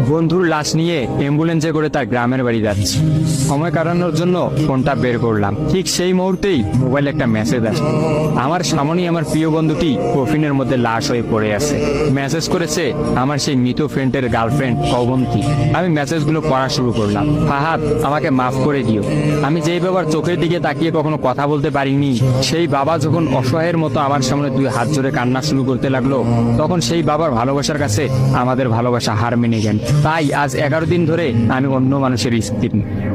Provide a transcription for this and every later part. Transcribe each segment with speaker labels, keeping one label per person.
Speaker 1: বন্ধুর লাশ নিয়ে অ্যাম্বুলেন্সে করে তার গ্রামের বাড়ি যাচ্ছি। সময় কাটানোর জন্য ফোনটা বের করলাম। ঠিক সেই মুহূর্তেই মোবাইলে একটা মেসেজ আসে। আমার সামনেই আমার প্রিয় বন্ধুটি কফিনের মধ্যে লাশ হয়ে পড়ে আছে। মেসেজ করেছে আমার সেই মৃত ফ্রেন্ডের গার্লফ্রেন্ড অবন্তী। আমি মেসেজগুলো পড়া শুরু করলাম। ফাহাদ, আমাকে মাফ করে দিও। আমি যেই বাবার চোখের দিকে তাকিয়ে কখনো কথা বলতে পারিনি, সেই বাবা যখন অসহায়ের মতো আমার সামনে দুই হাত জোড়ে কান্না শুরু করতে লাগলো, তখন সেই বাবার ভালোবাসার কাছে আমাদের ভালোবাসা হার মেনে গেল। তাই আজ 11 দিন ধরে আমি অন্য মানুষের স্ত্রী।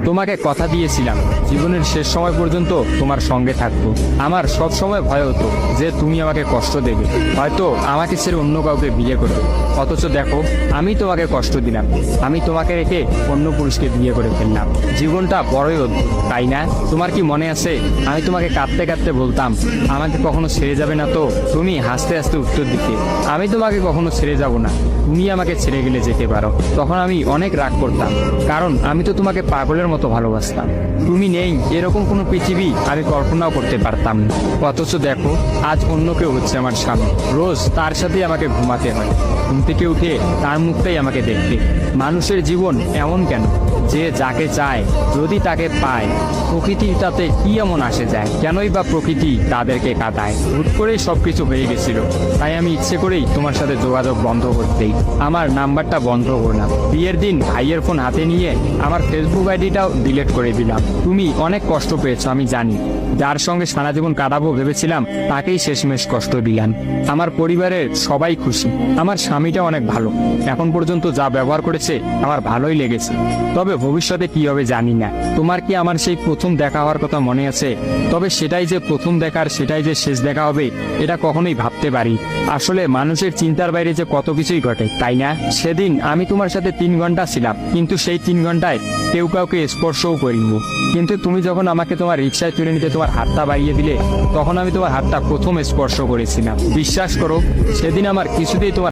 Speaker 1: তোমাকে কথা দিয়েছিলাম জীবনের শেষ সময় পর্যন্ত তোমার সঙ্গে থাকবো। আমার সব সময় ভয় হতো যে তুমি আমাকে কষ্ট দেবে, হয়তো আমাকে ছেড়ে অন্য কাউকে বিয়ে করবে। অথচ দেখো, আমি তোমাকে কষ্ট দিলাম, আমি তোমাকে রেখে অন্য পুরুষকে বিয়ে করে ফেললাম। জীবনটা বড়ই অদ্ভুত, তাই না? তোমার কি মনে আছে আমি তোমাকে কাঁদতে কাঁদতে বলতাম আমাকে কখনো ছেড়ে যাবে না? তো তুমি হাসতে হাসতে উত্তর দিতে আমি তোমাকে কখনো ছেড়ে যাব না, তুমি আমাকে ছেড়ে গেলে যেতে পারো। তখন আমি অনেক রাগ করতাম, কারণ আমি তো তোমাকে পাগলের মতো ভালোবাসতাম। তুমি নেই এরকম কোনো পৃথিবী আমি কল্পনাও করতে পারতাম না। অথচ দেখো, আজ অন্য কেউ হচ্ছে আমার স্বামী। রোজ তার সাথেই আমাকে ঘুমাতে হয়, ঘুম থেকে উঠে তার মুখটাই আমাকে দেখতে। মানুষের জীবন এমন কেন যে যাকে চায় যদি তাকে পায়? প্রকৃতির তাতে কি এমন আসে যায়? কেনই বা প্রকৃতি তাদেরকে কাঁদায়? হুট করেই সবকিছু হয়ে গেছিল, তাই আমি ইচ্ছে করেই তোমার সাথে যোগাযোগ বন্ধ করতেই আমার নাম্বারটা বন্ধ করলাম। বিয়ের দিন ভাইয়ের ফোন হাতে নিয়ে আমার ফেসবুক আইডিটাও ডিলিট করে দিলাম। তুমি অনেক কষ্ট পেয়েছো আমি জানি, যার সঙ্গে সারা জীবন কাটাবো ভেবেছিলাম তাকেই শেষমেশ কষ্ট দিলাম। আমার পরিবারের সবাই খুশি, আমার স্বামীটা অনেক ভালো, এখন পর্যন্ত যা ব্যবহার করেছে আমার ভালোই লেগেছে। তবে ভবিষ্যতে কি হবে জানি না। তোমার কি আমার সেই প্রথম দেখা হওয়ার কথা মনে আছে? তবে সেটাই যে প্রথম দেখার, সেটাই যে শেষ দেখা হবে, এটা কখনোই ভাবতে পারি। আসলে মানুষের চিন্তার বাইরে যে কত কিছুই ঘটে, তাই না? সেদিন আমি তোমার সাথে 3 ঘন্টা ছিলাম, কিন্তু সেই 3 ঘন্টায় কেউ কাউকে স্পর্শও করিনি। কিন্তু তুমি যখন আমাকে তোমার রিক্সায় তুলে নিতে তোমার হাতটা বাড়িয়ে দিলে, তখন আমি তোমার হাতটা প্রথম স্পর্শ করেছিলাম। বিশ্বাস করো, সেদিন আমার কিছুতেই তোমার